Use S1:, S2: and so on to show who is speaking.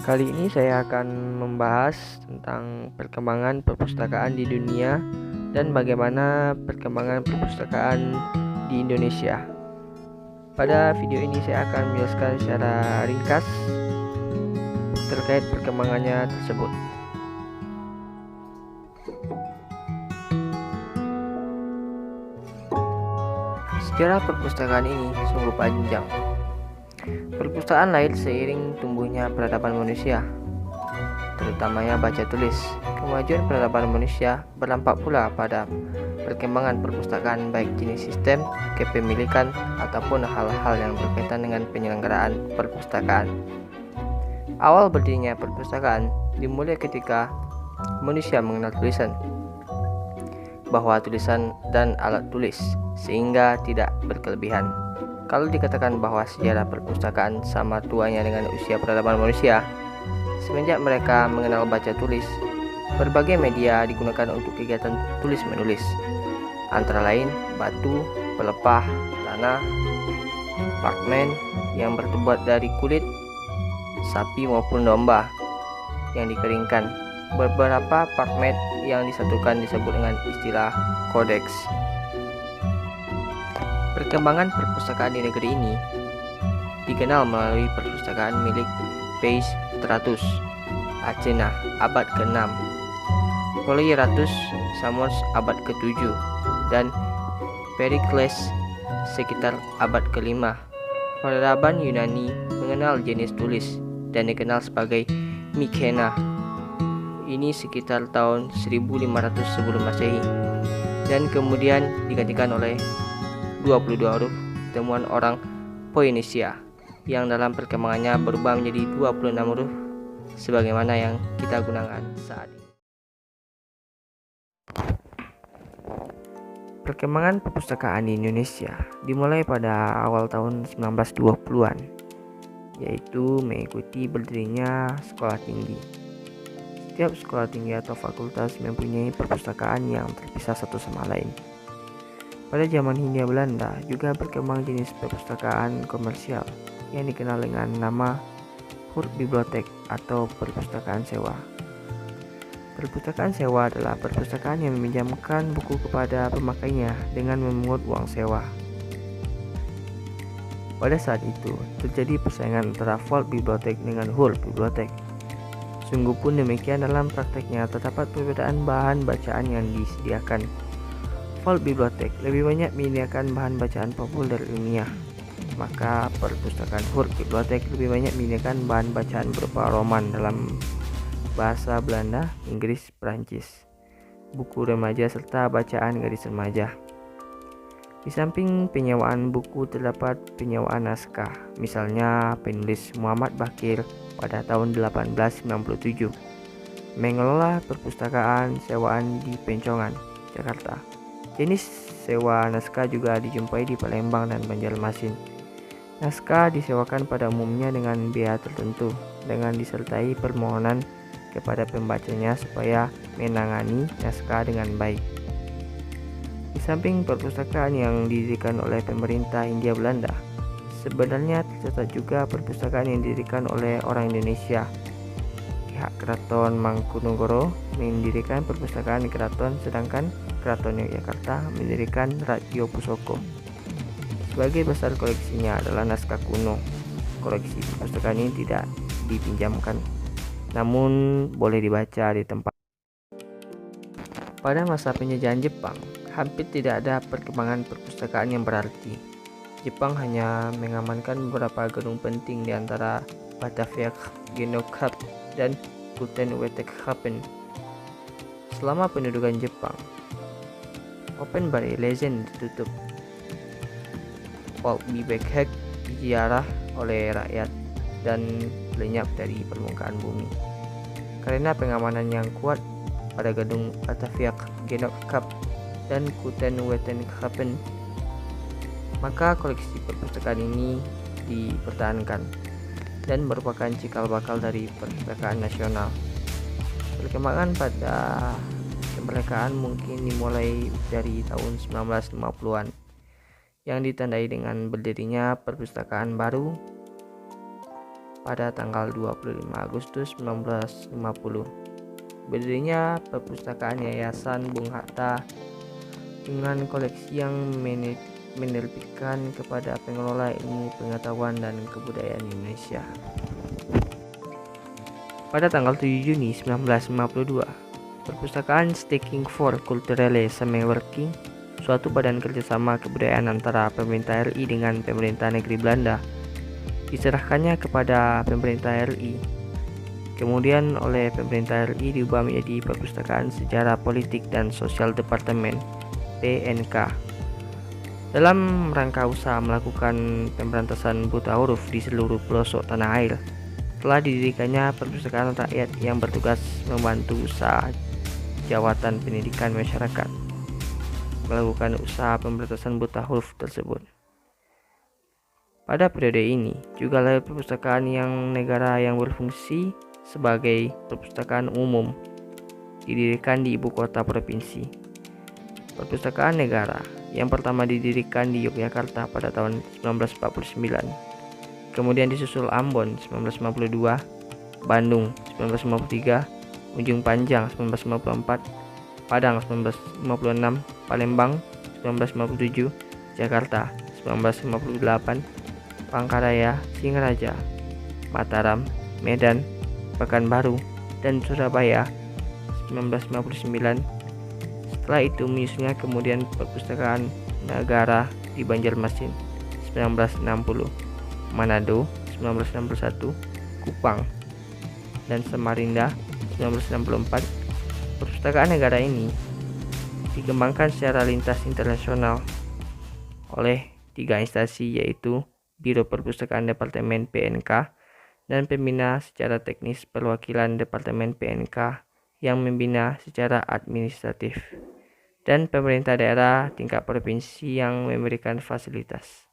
S1: Kali ini saya akan membahas tentang perkembangan perpustakaan di dunia dan bagaimana perkembangan perpustakaan di Indonesia. Pada video ini saya akan menjelaskan secara ringkas terkait perkembangannya tersebut. Sejarah perpustakaan ini sungguh panjang. Perpustakaan lahir seiring tumbuhnya peradaban manusia, terutamanya baca tulis. Kemajuan peradaban manusia berdampak pula pada perkembangan perpustakaan baik jenis sistem, kepemilikan, ataupun hal-hal yang berkaitan dengan penyelenggaraan perpustakaan. Awal berdirinya perpustakaan dimulai ketika manusia mengenal tulisan, bahwa tulisan dan alat tulis, sehingga tidak berkelebihan. Kalau dikatakan bahwa sejarah perpustakaan sama tuanya dengan usia peradaban manusia, semenjak mereka mengenal baca tulis, berbagai media digunakan untuk kegiatan tulis-menulis, antara lain batu, pelepah, tanah, parchment yang terbuat dari kulit sapi maupun domba yang dikeringkan. Beberapa parchment yang disatukan disebut dengan istilah codex. Perkembangan perpustakaan di negeri ini dikenal melalui perpustakaan milik Peistratus Athena abad ke-6, Polyratus Samos abad ke-7, dan Pericles sekitar abad ke-5. Peradaban Yunani mengenal jenis tulis dan dikenal sebagai Mykenai. Ini sekitar tahun 1500 sebelum Masehi, dan kemudian digantikan oleh 22 huruf temuan orang Phoenicia yang dalam perkembangannya berubah menjadi 26 huruf sebagaimana yang kita gunakan saat ini. Perkembangan perpustakaan di Indonesia dimulai pada awal tahun 1920-an, yaitu mengikuti berdirinya sekolah tinggi. Setiap sekolah tinggi atau fakultas mempunyai perpustakaan yang terpisah satu sama lain. Pada zaman Hindia Belanda juga berkembang jenis perpustakaan komersial yang dikenal dengan nama Huurbibliotheek atau perpustakaan sewa. Perpustakaan sewa adalah perpustakaan yang meminjamkan buku kepada pemakainya dengan memungut uang sewa. Pada saat itu terjadi persaingan antara Volksbibliothek dengan Huurbibliotheek. Sungguh pun demikian dalam prakteknya terdapat perbedaan bahan bacaan yang disediakan. Volksbibliothek lebih banyak menyediakan bahan bacaan populer ilmiah, maka perpustakaan Huurbibliotheek lebih banyak menyediakan bahan bacaan berupa roman dalam bahasa Belanda, Inggris, Perancis, buku remaja serta bacaan gadis remaja. Di samping penyewaan buku terdapat penyewaan naskah, misalnya penulis Muhammad Bakir pada tahun 1897 mengelola perpustakaan sewaan di Pencongan, Jakarta. Jenis sewa naskah juga dijumpai di Palembang dan Banjarmasin. Naskah disewakan pada umumnya dengan biaya tertentu, dengan disertai permohonan kepada pembacanya supaya menangani naskah dengan baik. Di samping perpustakaan yang didirikan oleh pemerintah Hindia Belanda, sebenarnya tercatat juga perpustakaan yang didirikan oleh orang Indonesia. Pihak Keraton Mangkunegoro mendirikan perpustakaan di keraton, sedangkan Keraton Yogyakarta mendirikan Radio Pusoko. Sebagai besar koleksinya adalah naskah kuno. Koleksi perpustakaan ini tidak dipinjamkan, namun boleh dibaca di tempat. Pada masa penjajahan Jepang, hampir tidak ada perkembangan perpustakaan yang berarti. Jepang hanya mengamankan beberapa gedung penting di antara Batavia Genotschap dan Kulturwetenschapin. Selama pendudukan Jepang, Open Bar Legend ditutup. Volksbibliothek dijarah oleh rakyat dan lenyap dari permukaan bumi. Karena pengamanan yang kuat pada gedung Batavia Genotschap dan Kulturwetenschapin, maka koleksi perpustakaan ini dipertahankan dan merupakan cikal bakal dari perpustakaan nasional. Perkembangan pada kemerdekaan mungkin dimulai dari tahun 1950-an yang ditandai dengan berdirinya perpustakaan baru pada tanggal 25 Agustus 1950. Berdirinya perpustakaan Yayasan Bung Hatta dengan koleksi yang menerbitkan kepada pengelola ilmu pengetahuan dan kebudayaan Indonesia. Pada tanggal 7 Juni 1952, perpustakaan Staking for Culturelle Samenwerking, suatu badan kerjasama kebudayaan antara pemerintah RI dengan pemerintah negeri Belanda, diserahkannya kepada pemerintah RI. Kemudian oleh pemerintah RI diubah menjadi Perpustakaan Sejarah Politik dan Sosial Departemen PNK. Dalam rangka usaha melakukan pemberantasan buta huruf di seluruh pelosok tanah air, telah didirikannya perpustakaan rakyat yang bertugas membantu usaha Jawatan Pendidikan Masyarakat melakukan usaha pemberantasan buta huruf tersebut. Pada periode ini juga lahir perpustakaan yang negara yang berfungsi sebagai perpustakaan umum, didirikan di ibu kota provinsi. Perpustakaan negara yang pertama didirikan di Yogyakarta pada tahun 1949. Kemudian disusul Ambon 1952, Bandung 1953, Ujung Panjang 1954, Padang 1956, Palembang 1957, Jakarta 1958, Palangkaraya, Singaraja, Mataram, Medan, Pekanbaru, dan Surabaya 1959. Setelah itu menyusulnya kemudian perpustakaan negara di Banjarmasin 1960, Manado 1961, Kupang, dan Samarinda 1964. Perpustakaan negara ini dikembangkan secara lintas internasional oleh 3 instansi, yaitu Biro Perpustakaan Departemen PNK dan Pembina secara teknis perwakilan Departemen PNK yang membina secara administratif, dan pemerintah daerah tingkat provinsi yang memberikan fasilitas.